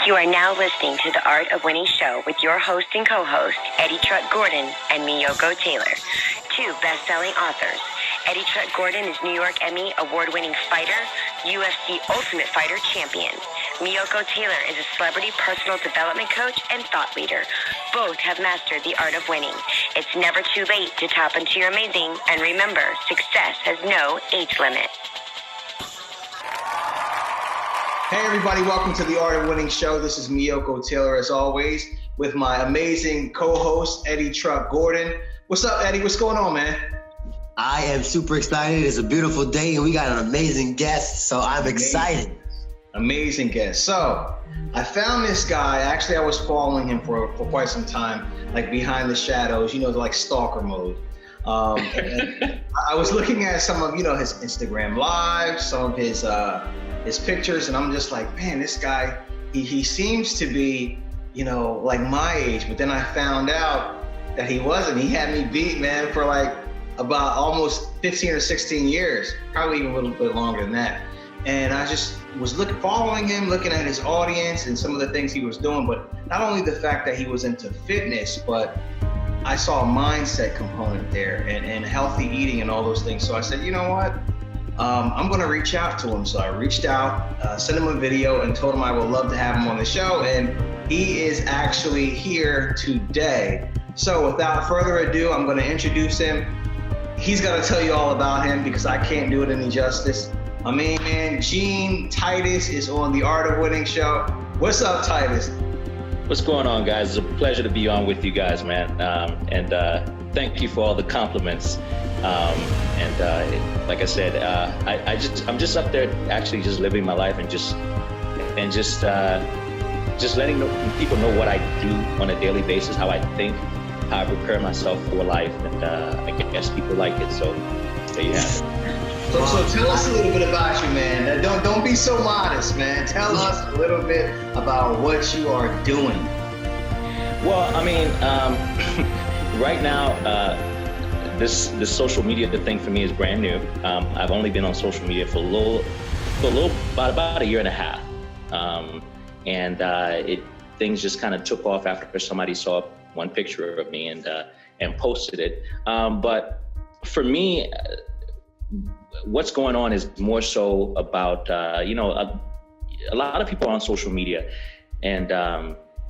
You are now listening to the Art of Winning show with your host and co-host, Eddie Truck Gordon and Miyoko Taylor, two best-selling authors. Eddie Truck Gordon is New York Emmy award-winning fighter, UFC Ultimate Fighter champion. Miyoko Taylor is a celebrity personal development coach and thought leader. Both have mastered the art of winning. It's never too late to tap into your amazing, and remember, success has no age limit. Hey everybody, welcome to the Art of Winning show. This is Miyoko Taylor as always with my amazing co-host Eddie Truck Gordon. What's up, Eddie? What's going on, man? I am super excited. It's a beautiful day and we got an amazing guest, so I'm excited. Amazing guest. So I found this guy. Actually, I was following him for quite some time, like behind the shadows, like stalker mode. And I was looking at some of, his Instagram lives, some of his pictures, and I'm just like, man, this guy, he seems to be, like my age. But then I found out that he wasn't. He had me beat, man, for like about almost 15 or 16 years, probably even a little bit longer than that. And I just was following him, looking at his audience and some of the things he was doing, but not only the fact that he was into fitness, but I saw a mindset component there and healthy eating and all those things. So I said, you know what? I'm going to reach out to him. So I reached out, sent him a video and told him I would love to have him on the show. And he is actually here today. So without further ado, I'm going to introduce him. He's going to tell you all about him because I can't do it any justice. My main man, Titus, is on the Art of Winning show. What's up, Titus? What's going on, guys? It's a pleasure to be on with you guys, man. And thank you for all the compliments. Like I said, I'm just up there actually just living my life and just letting people know what I do on a daily basis, how I think, how I prepare myself for life, and I guess people like it. So there you have it. So tell us a little bit about you, man. Don't be so modest, man. Tell us a little bit about what you are doing. Well, I mean, right now, this social media thing for me is brand new. I've only been on social media for about a year and a half, things just kind of took off after somebody saw one picture of me and posted it. But for me, what's going on is more so about a lot of people are on social media, and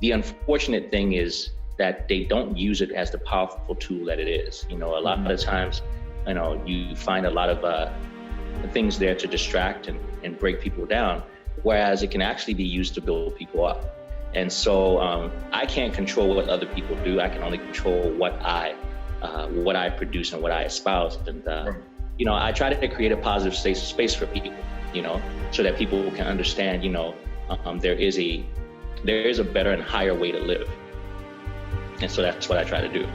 the unfortunate thing is that they don't use it as the powerful tool that it is. A lot of the times, you find a lot of things there to distract and break people down, whereas it can actually be used to build people up. And so I can't control what other people do. I can only control what I produce and what I espouse. And I try to create a positive space for people, so that people can understand, there is a better and higher way to live. And so that's what I try to do.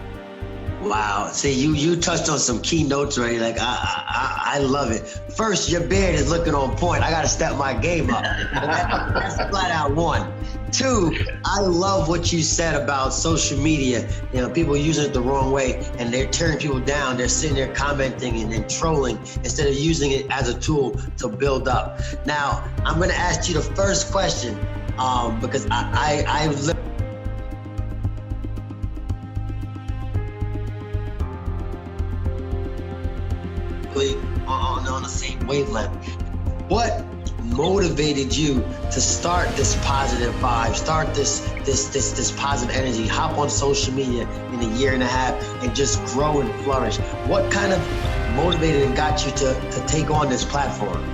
Wow. See, you touched on some key notes already. Like, I love it. First, your beard is looking on point. I got to step my game up. That's flat out one. Two, I love what you said about social media. People using it the wrong way and they're tearing people down. They're sitting there commenting and trolling instead of using it as a tool to build up. Now, I'm going to ask you the first question because I on the same wavelength. What motivated you to start this positive vibe, start this positive energy, hop on social media in a year and a half and just grow and flourish? What kind of motivated and got you to take on this platform?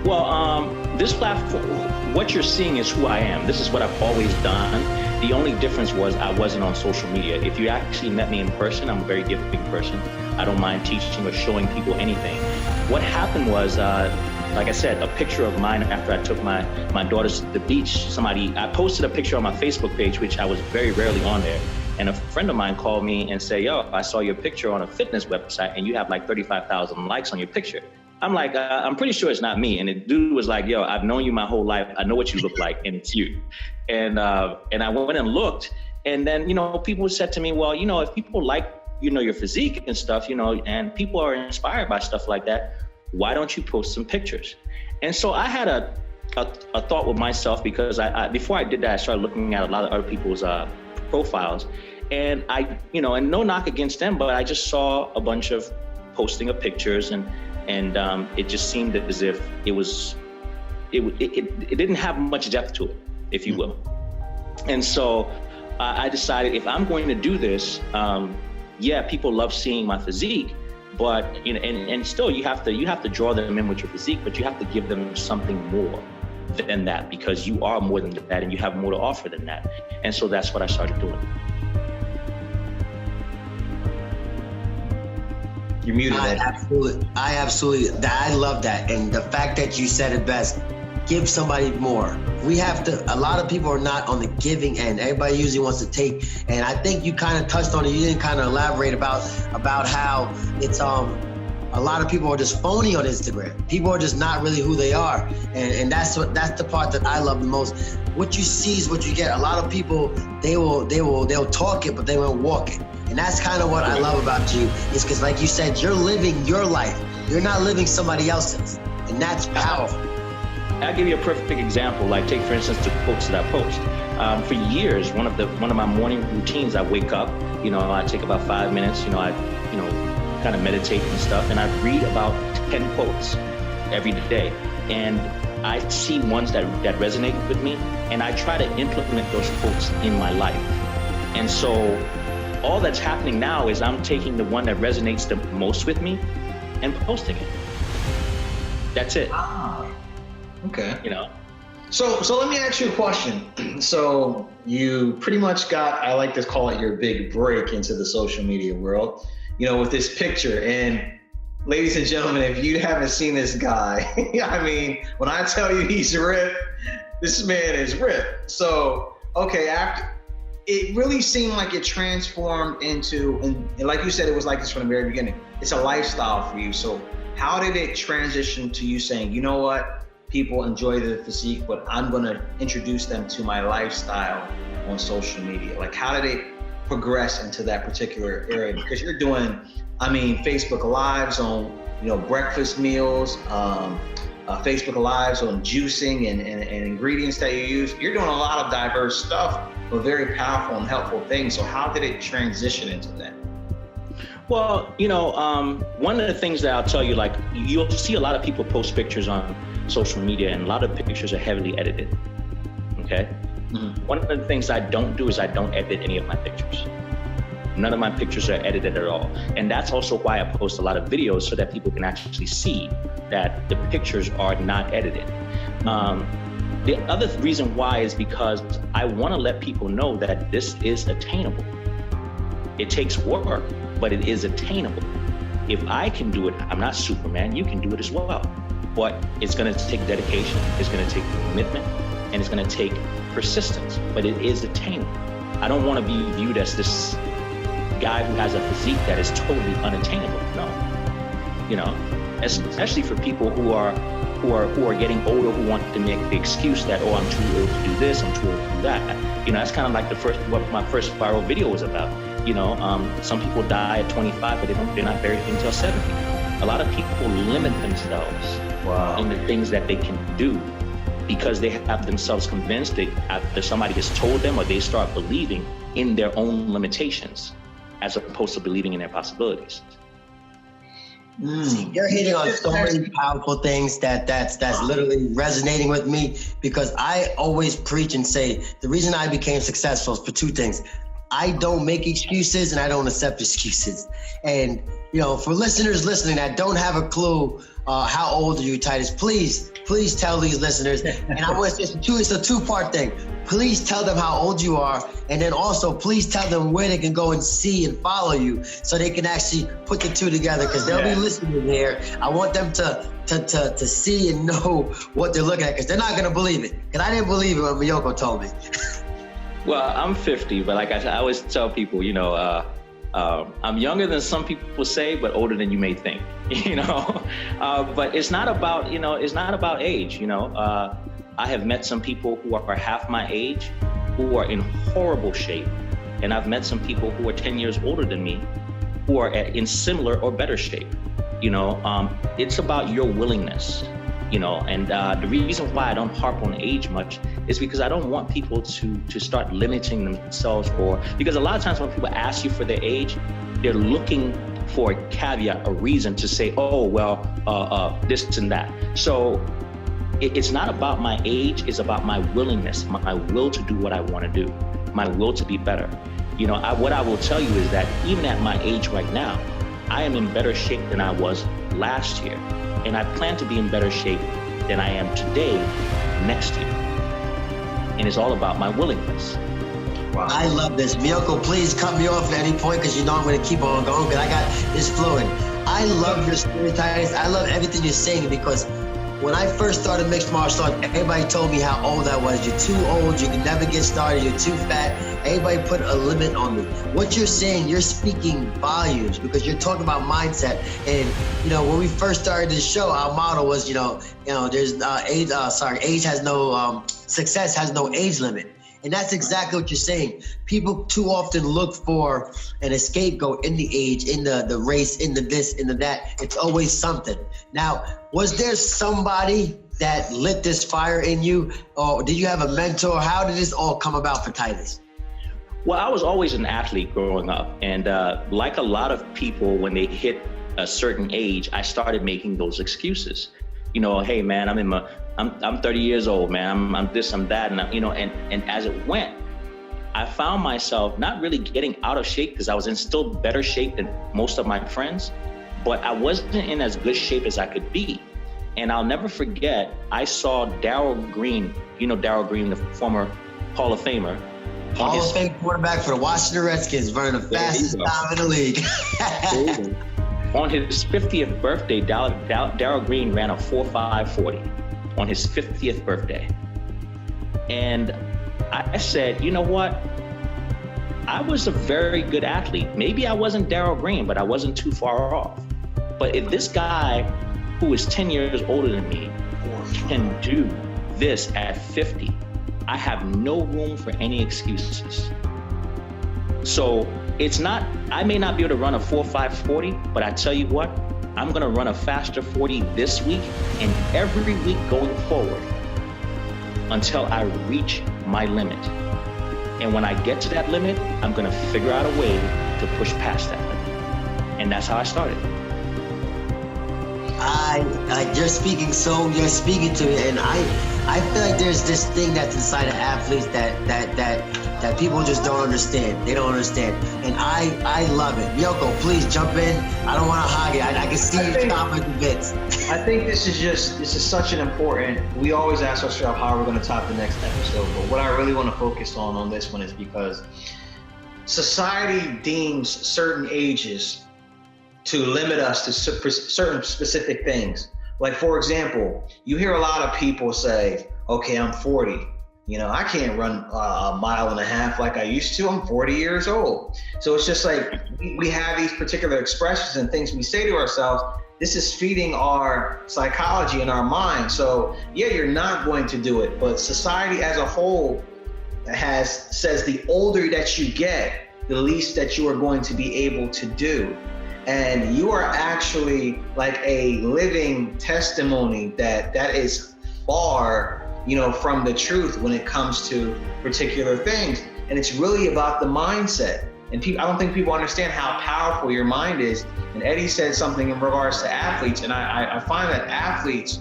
Well, this platform, what you're seeing is who I am. This is what I've always done. The only difference was I wasn't on social media. If you actually met me in person, I'm a very giving person. I don't mind teaching or showing people anything. What happened was, like I said, a picture of mine after I took my daughters to the beach. I posted a picture on my Facebook page, which I was very rarely on there. And a friend of mine called me and said, yo, I saw your picture on a fitness website and you have like 35,000 likes on your picture. I'm like, I'm pretty sure it's not me. And the dude was like, yo, I've known you my whole life. I know what you look like and it's you. And I went and looked. And then, people said to me, well, if people like, your physique and stuff, and people are inspired by stuff like that, why don't you post some pictures? And so I had a thought with myself, because I before I did that, I started looking at a lot of other people's profiles, and and no knock against them, but I just saw a bunch of posting of pictures, and it just seemed as if it didn't have much depth to it, if you will. And so I decided, if I'm going to do this, people love seeing my physique, but and still you have to draw them in with your physique, but you have to give them something more than that, because you are more than that and you have more to offer than that. And so that's what I started doing. You're muted. I absolutely, I love that. And the fact that you said it best, give somebody more. We have to, a lot of people are not on the giving end. Everybody usually wants to take. And I think you kind of touched on it. You didn't kind of elaborate about how it's, a lot of people are just phony on Instagram. People are just not really who they are. And that's the part that I love the most. What you see is what you get. A lot of people, they'll talk it, but they won't walk it. And that's kind of what I love about you, is because, like you said, you're living your life. You're not living somebody else's. And that's powerful. I'll give you a perfect example. Like, take for instance the quotes that I post. For years, one of my morning routines, I wake up, I take about 5 minutes, I kind of meditate and stuff, and I read about 10 quotes every day. And I see ones that resonate with me, and I try to implement those quotes in my life. And so all that's happening now is I'm taking the one that resonates the most with me and posting it. That's it. Okay. So let me ask you a question. So you pretty much got, I like to call it your big break into the social media world, with this picture. And ladies and gentlemen, if you haven't seen this guy, I mean, when I tell you he's ripped, this man is ripped. So, okay, after, it really seemed like it transformed into, and like you said, it was like this from the very beginning. It's a lifestyle for you. So how did it transition to you saying, you know what? People enjoy the physique, but I'm going to introduce them to my lifestyle on social media. Like, how did it progress into that particular area? Because you're doing, Facebook Lives on, breakfast meals, Facebook Lives on juicing and ingredients that you use. You're doing a lot of diverse stuff, but very powerful and helpful things. So how did it transition into that? Well, one of the things that I'll tell you, like, you'll see a lot of people post pictures on social media, and a lot of pictures are heavily edited. Okay. Mm-hmm. One of the things I don't do is I don't edit any of my pictures. None of my pictures are edited at all. And that's also why I post a lot of videos, so that people can actually see that the pictures are not edited. The other reason why is because I want to let people know that this is attainable. It takes work, but it is attainable. If I can do it, I'm not Superman, you can do it as well. But it's going to take dedication, it's going to take commitment, and it's going to take persistence, but it is attainable. I don't want to be viewed as this guy who has a physique that is totally unattainable. No, especially for people who are getting older, who want to make the excuse that, oh, I'm too old to do this, I'm too old to do that. That's kind of like what my first viral video was about. Some people die at 25, but they're not buried until 70. A lot of people limit themselves in the things that they can do, because they have themselves convinced that after somebody has told them, or they start believing in their own limitations, as opposed to believing in their possibilities. See, you're hitting on so many powerful things that's literally resonating with me, because I always preach and say the reason I became successful is for two things. I don't make excuses and I don't accept excuses. And, for listeners listening that don't have a clue, how old are you, Titus? Please tell these listeners. And I want to say it's a two-part thing. Please tell them how old you are. And then also, please tell them where they can go and see and follow you, so they can actually put the two together, because they'll be listening here. I want them to see and know what they're looking at, because they're not going to believe it. Because I didn't believe it when Miyoko told me. Well, I'm 50, but like I always tell people, I'm younger than some people say, but older than you may think, but it's not about, it's not about age. I have met some people who are half my age, who are in horrible shape. And I've met some people who are 10 years older than me, who are in similar or better shape. It's about your willingness. you know, and the reason why I don't harp on age much is because I don't want people to start limiting themselves because a lot of times when people ask you for their age, they're looking for a caveat, a reason to say, oh, well, this and that. So it's not about my age, it's about my willingness, my will to do what I want to do, my will to be better. You know, what I will tell you is that even at my age right now, I am in better shape than I was last year. And I plan to be in better shape than I am today, next year. And it's all about my willingness. Wow. I love this. Miyoko, please cut me off at any point because you know I'm going to keep on going because I got this flowing. I love your story, Titus. I love everything you're saying because when I first started mixed martial arts, everybody told me how old I was. You're too old, you can never get started, you're too fat. Everybody put a limit on me. What you're saying, you're speaking volumes because you're talking about mindset. And, you know, when we first started this show, our motto was, there's age has no, success has no age limit. And that's exactly what you're saying. People too often look for an scapegoat in the age, in the race, in the this, in the that. It's always something. Now, was there somebody that lit this fire in you? Or did you have a mentor? How did this all come about for Titus? Well, I was always an athlete growing up. And like a lot of people, when they hit a certain age, I started making those excuses. You know, hey, man, I'm 30 years old, man. I'm this, I'm that, and and as it went, I found myself not really getting out of shape because I was in still better shape than most of my friends, but I wasn't in as good shape as I could be. And I'll never forget, I saw Darryl Green, you know Darryl Green, the former Hall of Famer. Hall of Fame quarterback for the Washington Redskins, running the fastest time in the league. On his 50th birthday, Darryl Green ran a 4.5 on his 50th birthday. And I said, you know what? I was a very good athlete. Maybe I wasn't Darryl Green, but I wasn't too far off. But if this guy who is 10 years older than me can do this at 50, I have no room for any excuses. So it's not, I may not be able to run a 4.5 40, but I tell you what, I'm gonna run a faster 40 this week and every week going forward until I reach my limit. And when I get to that limit, I'm gonna figure out a way to push past that limit. And that's how I started. You're speaking to it, and I feel like there's this thing that's inside of athletes that people just don't understand. They don't understand, and I love it. Miyoko, please jump in. I don't want to hog it. I can see you chomping the bits. I think this is such an important. We always ask ourselves how we're going to top the next episode, but what I really want to focus on this one is because society deems certain ages to limit us to certain specific things. Like, for example, you hear a lot of people say, okay, I'm 40. You know, I can't run a mile and a half like I used to. I'm 40 years old. So it's just like we have these particular expressions and things we say to ourselves. This is feeding our psychology and our mind. So yeah, you're not going to do it. But society as a whole says the older that you get, the least that you are going to be able to do. And you are actually like a living testimony that is far, from the truth when it comes to particular things. And it's really about the mindset. And I don't think people understand how powerful your mind is. And Eddie said something in regards to athletes. And I find that athletes,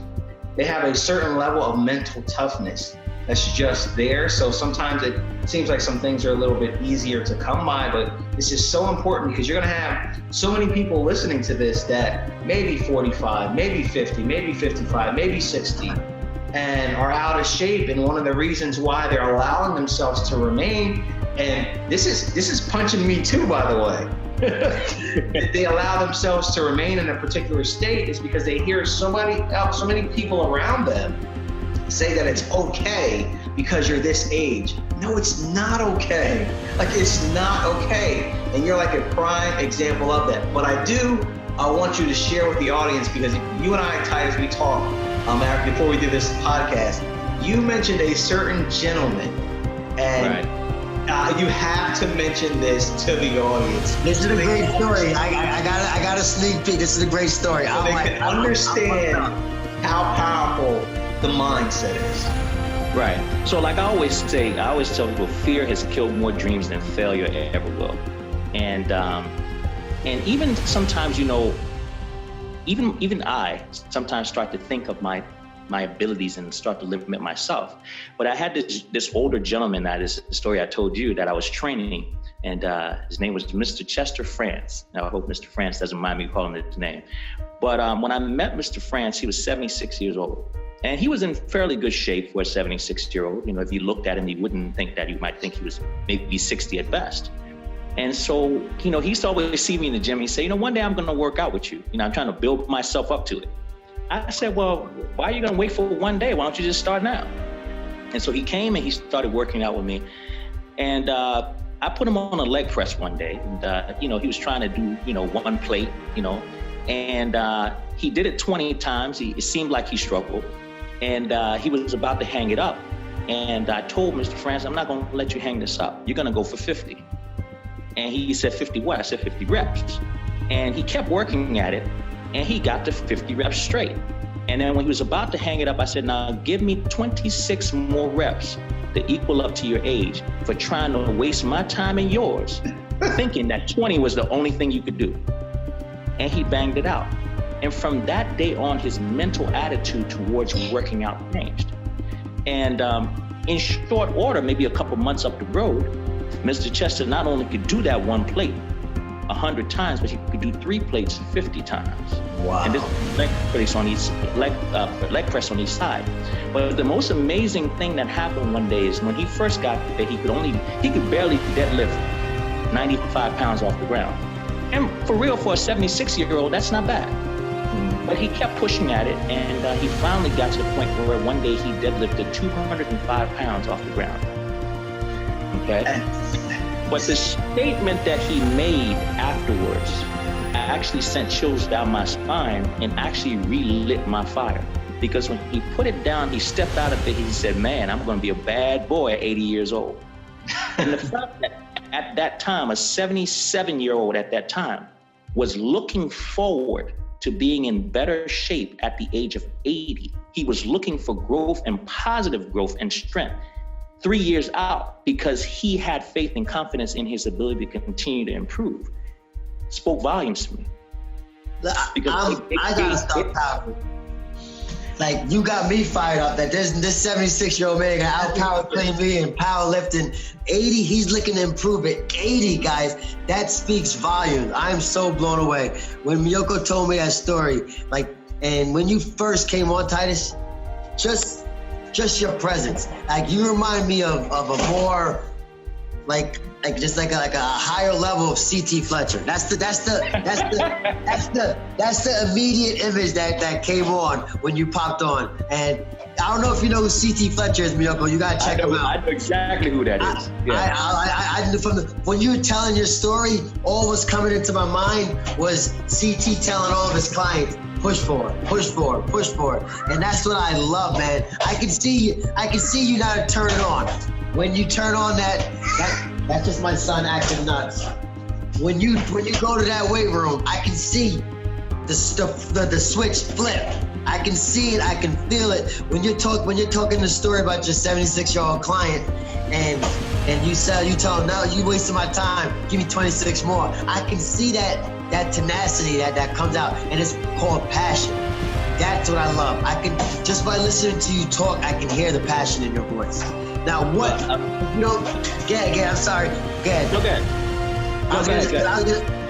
they have a certain level of mental toughness that's just there. So sometimes it seems like some things are a little bit easier to come by, but it's just so important because you're gonna have so many people listening to this that maybe 45, maybe 50, maybe 55, maybe 60, and are out of shape. And one of the reasons why they're allowing themselves to remain, and this is punching me too, by the way, they allow themselves to remain in a particular state is because they hear so many people around them say that it's okay because you're this age. No, it's not okay. Like, it's not okay. And you're like a prime example of that. But I want you to share with the audience, because you and I, Titus, we talked before we did this podcast. You mentioned a certain gentleman, and you have to mention this to the audience. This is a great story. I got a sneak peek. This is a great story. So they can understand how powerful the mindset is. Right. So like I always tell people, fear has killed more dreams than failure ever will. And even sometimes, even I sometimes start to think of my abilities and start to limit myself. But I had this older gentleman, that is the story I told you, that I was training, and his name was Mr. Chester France. Now I hope Mr. France doesn't mind me calling his name. But when I met Mr. France, he was 76 years old. And he was in fairly good shape for a 76-year-old. If you looked at him, you wouldn't think that. You might think he was maybe 60 at best. And so, he used to always see me in the gym. He'd say, one day I'm going to work out with you. I'm trying to build myself up to it. I said, well, why are you going to wait for one day? Why don't you just start now? And so he came and he started working out with me. And I put him on a leg press one day. And, he was trying to do, one plate, and he did it 20 times. It seemed like he struggled. And he was about to hang it up. And I told Mr. France, I'm not going to let you hang this up. You're going to go for 50. And he said, 50 what? I said, 50 reps. And he kept working at it. And he got to 50 reps straight. And then when he was about to hang it up, I said, now give me 26 more reps to equal up to your age for trying to waste my time and yours, thinking that 20 was the only thing you could do. And he banged it out. And from that day on, his mental attitude towards working out changed. And in short order, maybe a couple months up the road, Mr. Chester not only could do that one plate 100 times, but he could do 3 plates 50 times. Wow. And this leg press on each side. But the most amazing thing that happened one day is when he first got there, he could barely deadlift 95 pounds off the ground. And for real, for a 76-year-old, that's not bad. But he kept pushing at it, and he finally got to the point where one day he deadlifted 205 pounds off the ground. Okay? But the statement that he made afterwards actually sent chills down my spine and actually relit my fire. Because when he put it down, he stepped out of it, he said, man, I'm going to be a bad boy at 80 years old. And the fact that at that time, a 77-year-old at that time was looking forward to being in better shape at the age of 80. He was looking for growth and positive growth and strength 3 years out because he had faith and confidence in his ability to continue to improve. Spoke volumes to me. I gotta stop powerful. Like, you got me fired up that this 76-year-old man got out-power clean me and powerlifting. 80, he's looking to improve it. 80, guys, that speaks volumes. I'm so blown away. When Miyoko told me that story, and when you first came on, Titus, just your presence. You remind me of a more, just like a higher level of C.T. Fletcher. That's the immediate image that came on when you popped on. And I don't know if you know who C.T. Fletcher is, Miyoko. You gotta check him out. I know exactly who that is. When you were telling your story, all was coming into my mind was C.T. telling all of his clients, push forward, push forward, push forward. And that's what I love, man. I can see you now turn it on. When you turn on that's just my son acting nuts. When you go to that weight room, I can see the switch flip. I can see it. I can feel it. When you're talking the story about your 76-year-old client, and you tell him, no, you wasted my time. Give me 26 more. I can see that tenacity that comes out, and it's called passion. That's what I love. I can, just by listening to you talk, I can hear the passion in your voice. Now, what? I'm sorry. Go ahead. Okay. Because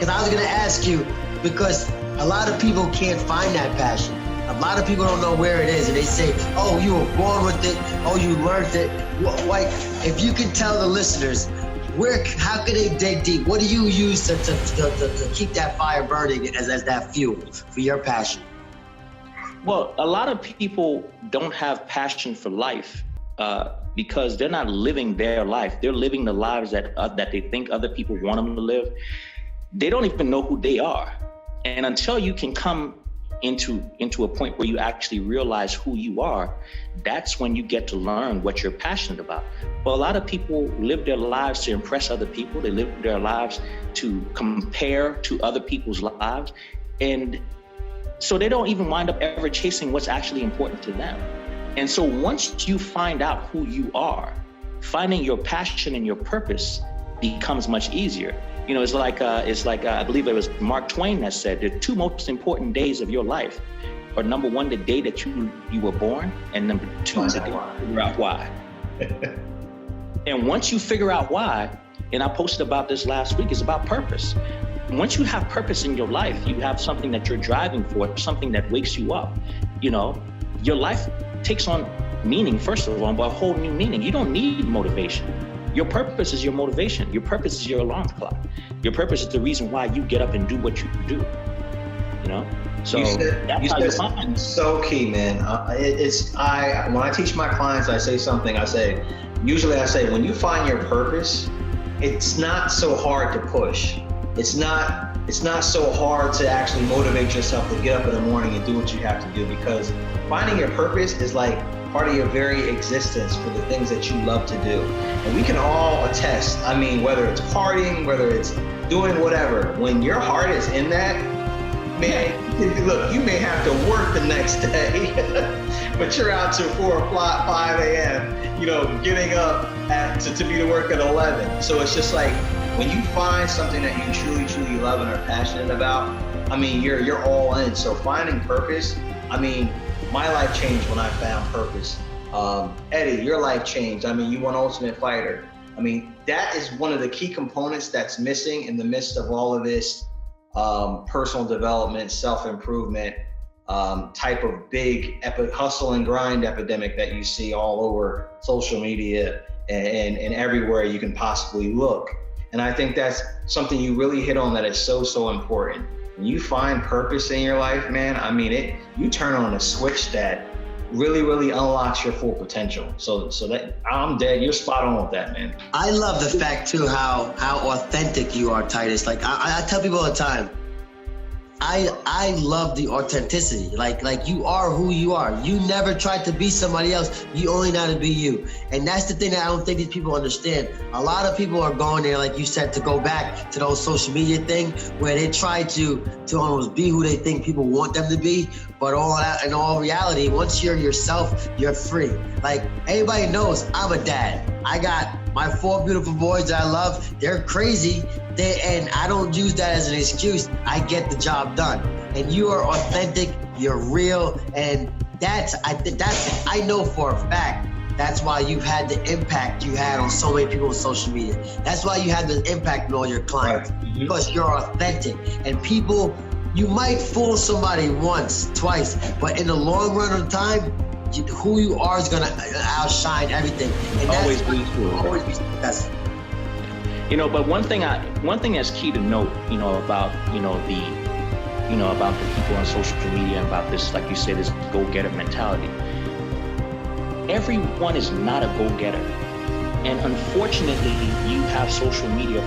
I was gonna ask you, because a lot of people can't find that passion. A lot of people don't know where it is, and they say, "Oh, you were born with it. Oh, you learned it." Like, if you can tell the listeners, how can they dig deep? What do you use to keep that fire burning as that fuel for your passion? Well, a lot of people don't have passion for life because they're not living their life. They're living the lives that they think other people want them to live. They don't even know who they are. And until you can come into a point where you actually realize who you are, that's when you get to learn what you're passionate about. But a lot of people live their lives to impress other people. They live their lives to compare to other people's lives. And So they don't even wind up ever chasing what's actually important to them. And so once you find out who you are, finding your passion and your purpose becomes much easier. It's like I believe it was Mark Twain that said the two most important days of your life are, number one, the day that you were born, and number two, the day you figure out why. And once you figure out why, and I posted about this last week, it's about purpose. Once you have purpose in your life, you have something that you're driving for, something that wakes you up, your life takes on meaning, first of all, but a whole new meaning. You don't need motivation. Your purpose is your motivation. Your purpose is your alarm clock. Your purpose is the reason why you get up and do what you do. So that's how you find. So key, man. When I teach my clients, I say something. Usually I say, when you find your purpose, it's not so hard to push. It's not so hard to actually motivate yourself to get up in the morning and do what you have to do, because finding your purpose is like part of your very existence for the things that you love to do. And we can all attest, whether it's partying, whether it's doing whatever, when your heart is in that, man, look, you may have to work the next day, but you're out till 4 o'clock, 5 a.m., getting up to be to work at 11. So it's just like, when you find something that you truly, truly love and are passionate about, you're all in. So finding purpose, my life changed when I found purpose. Eddie, your life changed. You won Ultimate Fighter. That is one of the key components that's missing in the midst of all of this personal development, self-improvement, type of big hustle and grind epidemic that you see all over social media and everywhere you can possibly look. And I think that's something you really hit on that is so, so important. When you find purpose in your life, man, you turn on a switch that really, really unlocks your full potential. So that I'm dead. You're spot on with that, man. I love the fact too, how authentic you are, Titus. Like I tell people all the time, I love the authenticity. Like you are who you are. You never tried to be somebody else. You only know how to be you. And that's the thing that I don't think these people understand. A lot of people are going there, like you said, to go back to those social media thing where they try to almost be who they think people want them to be. But in all reality, once you're yourself, you're free. Like everybody knows I'm a dad. I got my 4 beautiful boys that I love. They're crazy. And I don't use that as an excuse. I get the job done. And you are authentic, you're real. And I know for a fact, that's why you've had the impact you had on so many people on social media. That's why you had the impact on all your clients, because you're authentic. And people, you might fool somebody once, twice, but in the long run of time, who you are is gonna outshine everything. And always be true. Always be successful. But one thing that's key to note, about the people on social media and about this, like you said, this go-getter mentality. Everyone is not a go-getter, and unfortunately, you have social media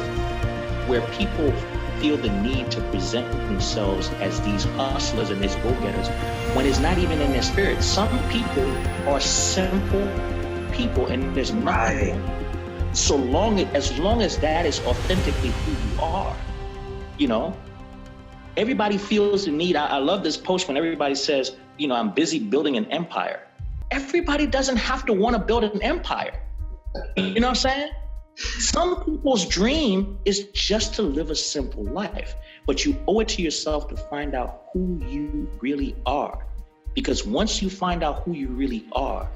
where people feel the need to present themselves as these hustlers and these go-getters when it's not even in their spirit. Some people are simple people, and there's nothing wrong. As long as that is authentically who you are, everybody feels the need. I love this post when everybody says, I'm busy building an empire. Everybody doesn't have to want to build an empire. You know what I'm saying? Some people's dream is just to live a simple life, but you owe it to yourself to find out who you really are. Because once you find out who you really are,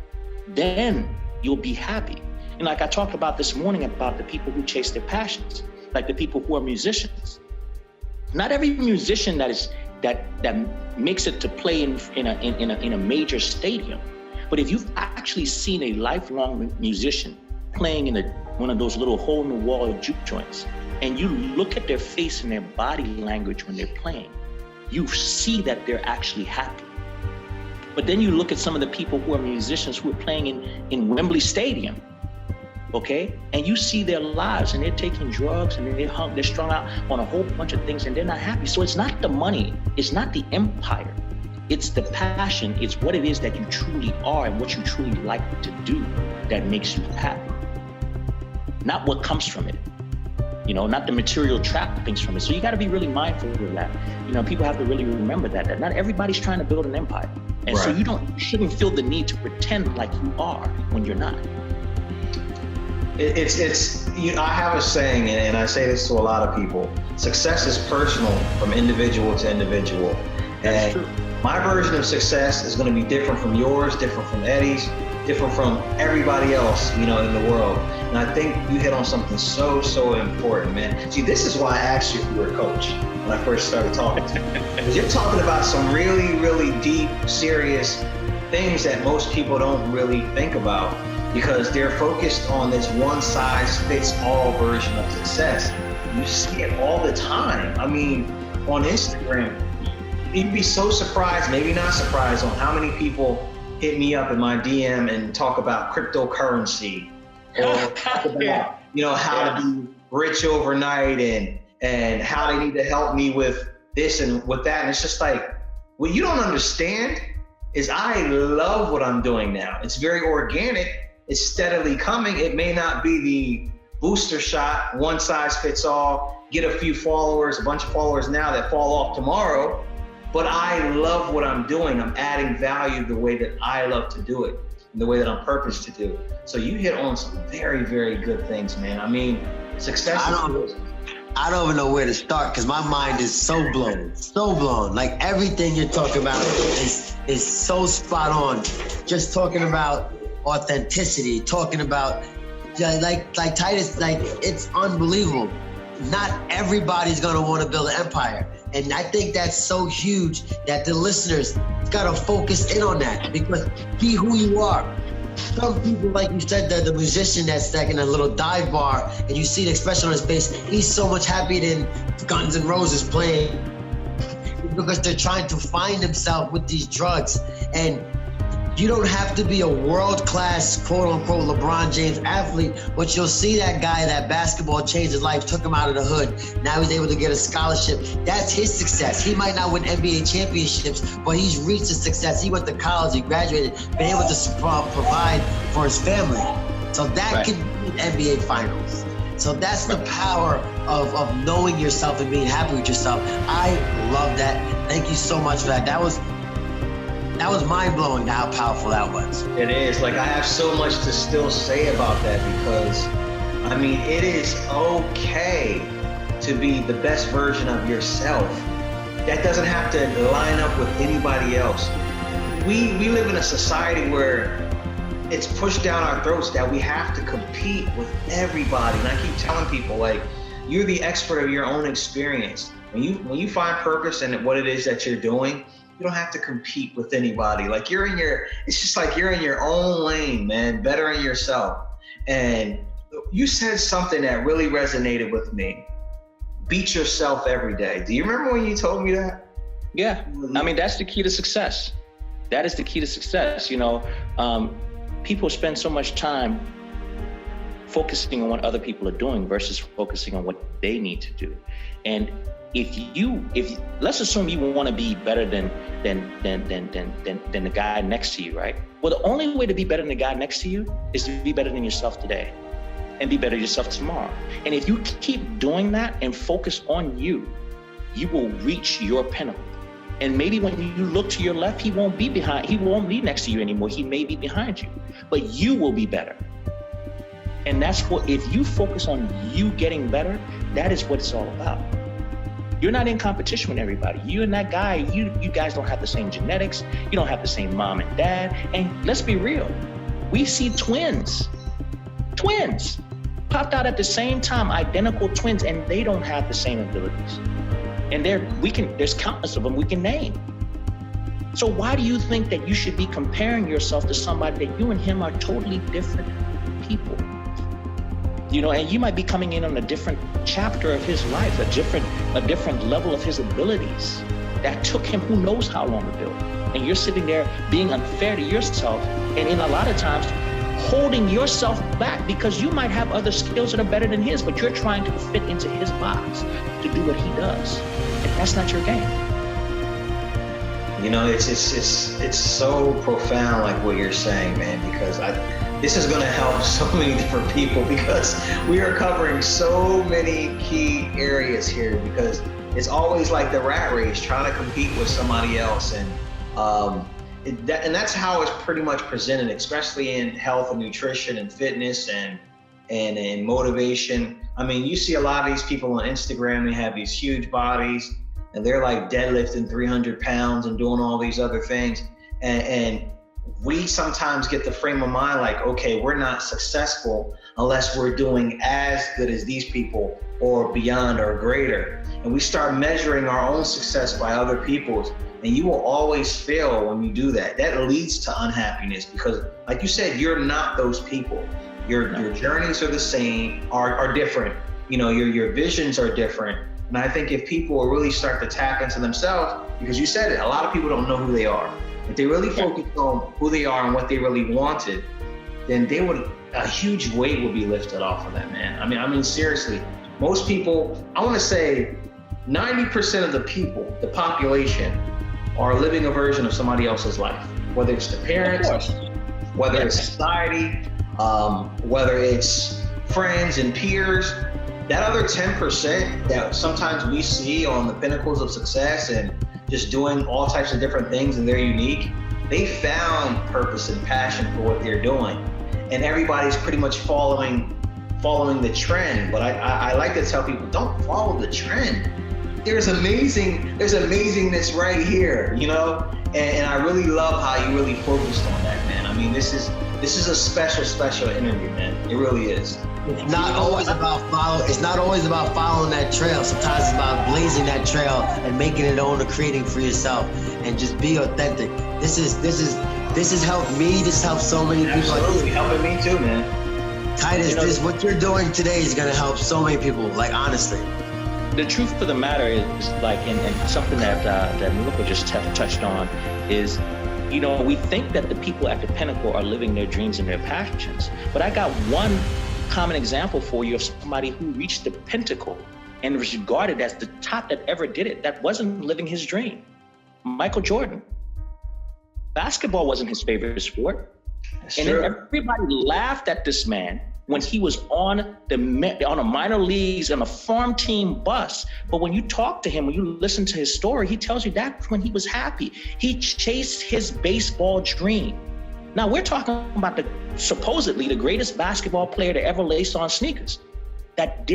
then you'll be happy. And like I talked about this morning about the people who chase their passions, like the people who are musicians. Not every musician that makes it to play in a major stadium. But if you've actually seen a lifelong musician playing in one of those little hole-in-the-wall juke joints, and you look at their face and their body language when they're playing, you see that they're actually happy. But then you look at some of the people who are musicians who are playing in Wembley Stadium, okay? And you see their lives, and they're taking drugs, and they're strung out on a whole bunch of things, and they're not happy. So it's not the money, it's not the empire. It's the passion, it's what it is that you truly are and what you truly like to do that makes you happy. Not what comes from it. not the material trappings from it. So you got to be really mindful of that. People have to really remember that not everybody's trying to build an empire. And so you shouldn't feel the need to pretend like you are when you're not. I have a saying, and I say this to a lot of people: success is personal from individual to individual. That's true. My version of success is going to be different from yours, different from Eddie's, different from everybody else, in the world. And I think you hit on something so important, man. See, this is why I asked you if you were a coach when I first started talking to you. Because you're talking about some really, really deep, serious things that most people don't really think about, because they're focused on this one-size-fits-all version of success. You see it all the time. I mean, on Instagram, you'd be so surprised, maybe not surprised, on how many people hit me up in my DM and talk about cryptocurrency, or talk about, how to be rich overnight, and how they need to help me with this and with that. And it's just like, what you don't understand is I love what I'm doing now. It's very organic. It's steadily coming. It may not be the booster shot, one size fits all, get a few followers, a bunch of followers now that fall off tomorrow. But I love what I'm doing. I'm adding value the way that I love to do it, and the way that I'm purposed to do. So you hit on some very, very good things, man. I mean, success I don't even know where to start, because my mind is so blown. Like, everything you're talking about is so spot on. Just talking about authenticity, talking about like Titus, like, it's unbelievable. Not everybody's gonna want to build an empire. And I think that's so huge that the listeners gotta focus in on that, because be who you are. Some people, like you said, the musician that's like in a little dive bar, and you see the expression on his face, he's so much happier than Guns N' Roses playing, because they're trying to find himself with these drugs. And you don't have to be a world-class, quote-unquote, LeBron James athlete, but you'll see that guy, that basketball changed his life, took him out of the hood. Now he's able to get a scholarship. That's his success. He might not win NBA championships, but he's reached a success. He went to college, he graduated, been able to provide for his family. So that can be NBA Finals. So that's the power of knowing yourself and being happy with yourself. I love that. Thank you so much for that. That was mind-blowing how powerful that was. It is. Like, I have so much to still say about that, because, I mean, it is okay to be the best version of yourself. That doesn't have to line up with anybody else. We live in a society where it's pushed down our throats that we have to compete with everybody. And I keep telling people, like, you're the expert of your own experience. When you find purpose in what it is that you're doing, you don't have to compete with anybody. Like, it's just like you're in your own lane, man, bettering yourself. And you said something that really resonated with me. Beat yourself every day. Do you remember when you told me that? Yeah, I mean, that's the key to success. That is the key to success. People spend so much time focusing on what other people are doing versus focusing on what they need to do. And if let's assume you want to be better than the guy next to you, right? Well, the only way to be better than the guy next to you is to be better than yourself today, and be better yourself tomorrow. And if you keep doing that and focus on you, you will reach your pinnacle. And maybe when you look to your left, he won't be next to you anymore. He may be behind you, but you will be better. And that's what, if you focus on you getting better, that is what it's all about. You're not in competition with everybody. You and that guy, you guys don't have the same genetics. You don't have the same mom and dad. And let's be real. We see twins popped out at the same time, identical twins, and they don't have the same abilities. And there's countless of them we can name. So why do you think that you should be comparing yourself to somebody that you and him are totally different people? And you might be coming in on a different chapter of his life, a different level of his abilities that took him who knows how long to build. And you're sitting there being unfair to yourself, and in a lot of times holding yourself back because you might have other skills that are better than his, but you're trying to fit into his box to do what he does. And that's not your game. It's so profound, like what you're saying, man, because this is going to help so many different people because we are covering so many key areas here, because it's always like the rat race, trying to compete with somebody else. And that's how it's pretty much presented, especially in health and nutrition and fitness and motivation. I mean, you see a lot of these people on Instagram, they have these huge bodies and they're like deadlifting 300 pounds and doing all these other things. And we sometimes get the frame of mind like, okay, we're not successful unless we're doing as good as these people or beyond or greater. And we start measuring our own success by other people's, and you will always fail when you do that. That leads to unhappiness because, like you said, you're not those people. Your journeys are the same, are different. You know, your visions are different. And I think if people will really start to tap into themselves, because you said it, a lot of people don't know who they are. If they really focus on who they are and what they really wanted, then a huge weight would be lifted off of them, man. I mean, seriously, most people, I want to say 90% of the population are living a version of somebody else's life, whether it's the parents, whether it's society, whether it's friends and peers. That other 10% that sometimes we see on the pinnacles of success and just doing all types of different things and they're unique, they found purpose and passion for what they're doing. And everybody's pretty much following the trend. But I like to tell people, don't follow the trend. There's amazingness right here, you know? And I really love how you really focused on that, man. I mean, this is a special interview, man. It really is. It's not always about following that trail. Sometimes it's about blazing that trail and making it own and creating for yourself and just be authentic. This has helped me. This helped so many people. Absolutely, helping me too, man. Titus, what you're doing today is gonna help so many people. Like, honestly. The truth of the matter is, like, and something that Melissa just touched on is, you know, we think that the people at the pinnacle are living their dreams and their passions, but I got one common example for you of somebody who reached the pinnacle and was regarded as the top that ever did it, that wasn't living his dream. Michael Jordan. Basketball wasn't his favorite sport. That's and true. then everybody laughed at this man when he was on a minor leagues on a farm team bus. But when you talk to him, when you listen to his story, he tells you that's when he was happy. He chased his baseball dream. Now we're talking about supposedly the greatest basketball player to ever lace on sneakers. That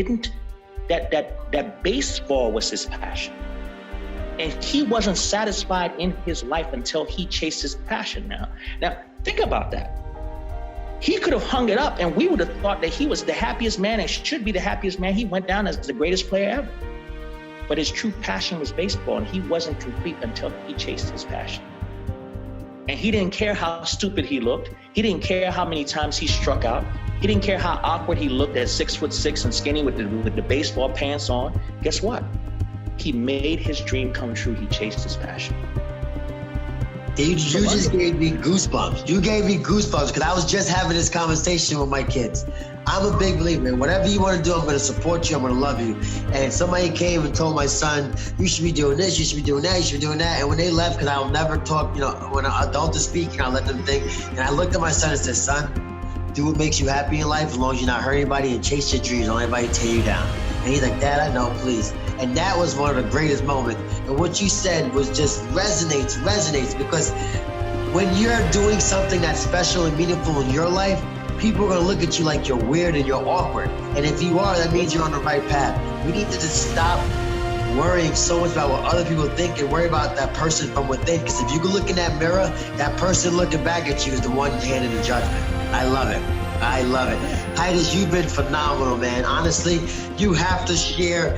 baseball was his passion. And he wasn't satisfied in his life until he chased his passion now. Now, think about that. He could have hung it up and we would have thought that he was the happiest man and should be the happiest man. He went down as the greatest player ever. But his true passion was baseball, and he wasn't complete until he chased his passion. And he didn't care how stupid he looked. He didn't care how many times he struck out. He didn't care how awkward he looked at 6'6" and skinny with the baseball pants on. Guess what? He made his dream come true. He chased his passion. You just gave me goosebumps. You gave me goosebumps because I was just having this conversation with my kids. I'm a big believer. Whatever you want to do, I'm going to support you. I'm going to love you. And somebody came and told my son, you should be doing this, you should be doing that, you should be doing that. And when they left, because I'll never talk, you know, when an adult is speaking, I'll let them think. And I looked at my son and said, son, do what makes you happy in life as long as you're not hurting anybody, and chase your dreams. Don't let anybody tear you down. And he's like, Dad, I know, please. And that was one of the greatest moments. And what you said was just resonates because when you're doing something that's special and meaningful in your life, people are gonna look at you like you're weird and you're awkward. And if you are, that means you're on the right path. We need to just stop worrying so much about what other people think and worry about that person from within. Because if you can look in that mirror, that person looking back at you is the one handing the judgment. I love it. I love it. Titus, you've been phenomenal, man. Honestly, you have to share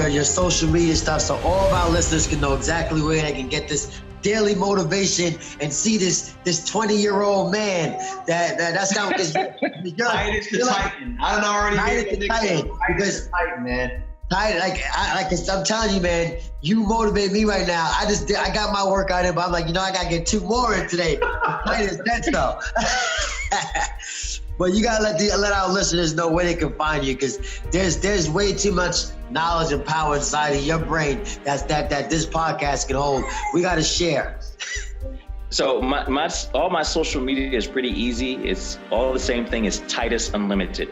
your social media stuff so all of our listeners can know exactly where they can get this daily motivation and see this 20-year-old man that's not his Titus the Titan. I don't already Titus the Titan. Because Titan, man. Titus, I'm telling you, man, you motivate me right now. I got my workout in, but I'm like, I gotta get 2 more in today. Titus, that's though. But you gotta let our listeners know where they can find you, because there's way too much knowledge and power inside of your brain that this podcast can hold. We gotta share. So all my social media is pretty easy. It's all the same thing. It's Titus Unlimited.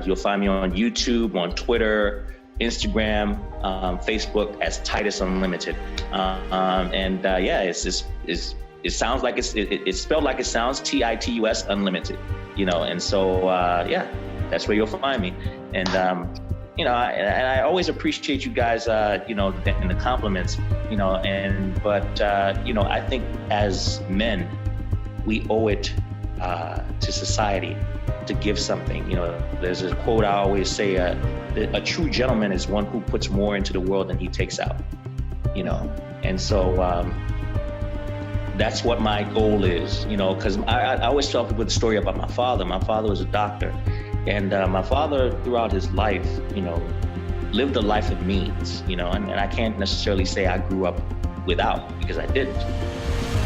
You'll find me on YouTube, on Twitter, Instagram, Facebook as Titus Unlimited. It sounds like it's spelled like it sounds, Titus Unlimited. And so that's where you'll find me. And I always appreciate you guys, and the compliments, but I think as men, we owe it to society to give something. There's a quote I always say, a true gentleman is one who puts more into the world than he takes out, and so that's what my goal is, because I always tell people the story about my father. My father was a doctor. And my father, throughout his life, lived a life of means, and I can't necessarily say I grew up without, because I didn't.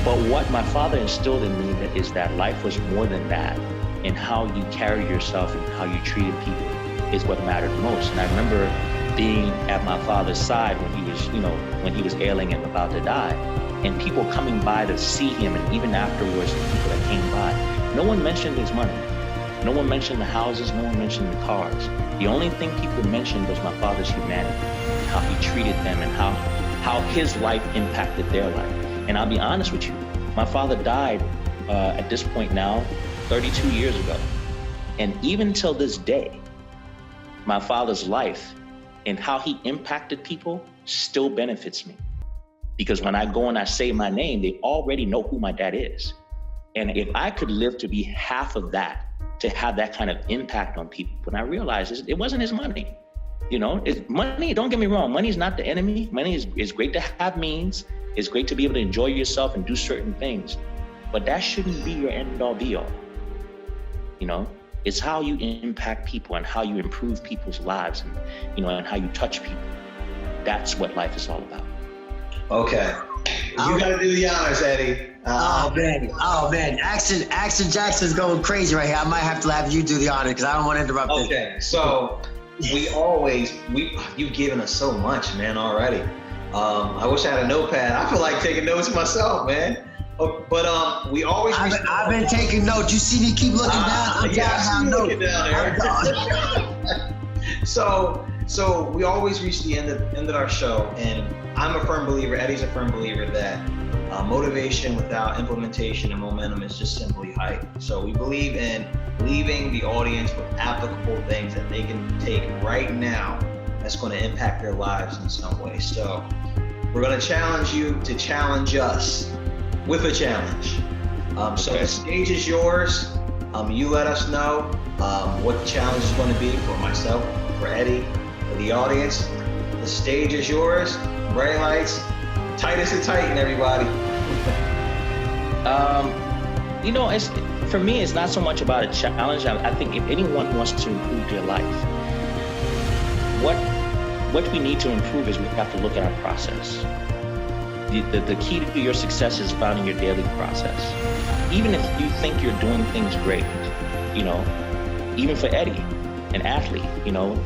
But what my father instilled in me is that life was more than that, and how you carried yourself and how you treated people is what mattered most. And I remember being at my father's side when he was ailing and about to die, and people coming by to see him, and even afterwards, the people that came by, no one mentioned his money. No one mentioned the houses, no one mentioned the cars. The only thing people mentioned was my father's humanity, how he treated them, and how his life impacted their life. And I'll be honest with you, my father died at this point now, 32 years ago. And even till this day, my father's life and how he impacted people still benefits me. Because when I go and I say my name, they already know who my dad is. And if I could live to be half of that, to have that kind of impact on people. And I realized it wasn't his money. Money, don't get me wrong, money is not the enemy. Money is great to have means. It's great to be able to enjoy yourself and do certain things. But that shouldn't be your end all be all. It's how you impact people and how you improve people's lives and how you touch people. That's what life is all about. Okay. You got to do the honors, Eddie. Oh man, Action Jackson's going crazy right here. I might have to have you do the honor because I don't want to interrupt this. Okay, so you've given us so much, man, already. I wish I had a notepad. I feel like taking notes myself, man. But we always. I've been taking notes. You see me keep looking down. I'm looking down there. So we always reach the end of our show, and I'm a firm believer. Eddie's a firm believer that motivation without implementation and momentum is just simply hype. So we believe in leaving the audience with applicable things that they can take right now that's going to impact their lives in some way. So we're going to challenge you to challenge us with a challenge. So the stage is yours. You let us know what the challenge is going to be for myself, for Eddie, for the audience. The stage is yours. Bright lights. Titus the Titan, everybody. For me, it's not so much about a challenge. I think if anyone wants to improve their life, what we need to improve is we have to look at our process. The key to your success is found in your daily process. Even if you think you're doing things great, even for Eddie, an athlete,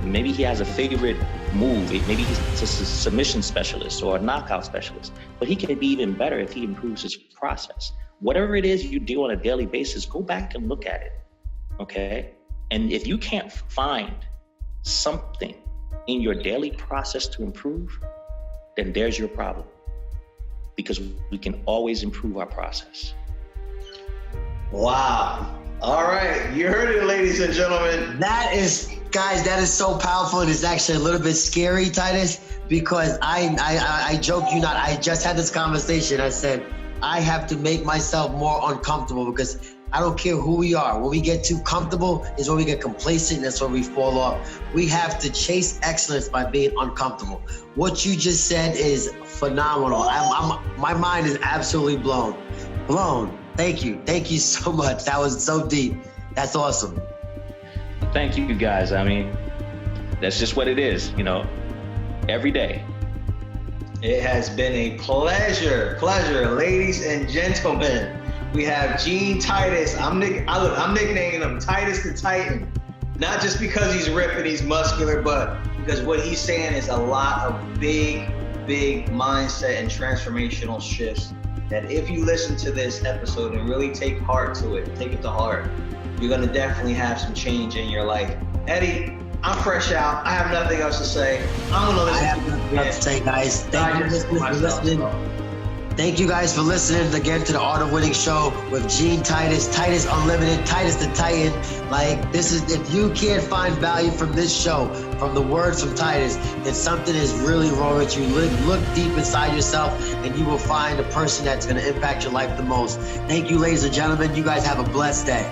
maybe he has a favorite move. Maybe he's a submission specialist or a knockout specialist, but he can be even better if he improves his process. Whatever it is you do on a daily basis, go back and look at it, okay? And if you can't find something in your daily process to improve, then there's your problem, because we can always improve our process. Wow. All right, you heard it, ladies and gentlemen. That is so powerful, and it's actually a little bit scary, Titus, because I joke you not. I just had this conversation. I said, I have to make myself more uncomfortable, because I don't care who we are. When we get too comfortable is when we get complacent, and that's when we fall off. We have to chase excellence by being uncomfortable. What you just said is phenomenal. My mind is absolutely blown. Thank you so much. That was so deep. That's awesome. Thank you guys. I mean, that's just what it is, every day. It has been a pleasure, ladies and gentlemen. We have Gene Titus. I'm nicknaming him Titus the Titan, not just because he's ripped and he's muscular, but because what he's saying is a lot of big mindset and transformational shifts that if you listen to this episode and really take heart to it, take it to heart, you're gonna definitely have some change in your life. Eddie, I'm fresh out. I have nothing else to say. I'm gonna listen. I have nothing else to say, guys. Thank you for listening. Thank you guys for listening again to the Art of Winning show with Gene Titus, Titus Unlimited, Titus the Titan. Like, this is, if you can't find value from this show, from the words from Titus, then something is really wrong with you. Look deep inside yourself and you will find the person that's going to impact your life the most. Thank you, ladies and gentlemen. You guys have a blessed day.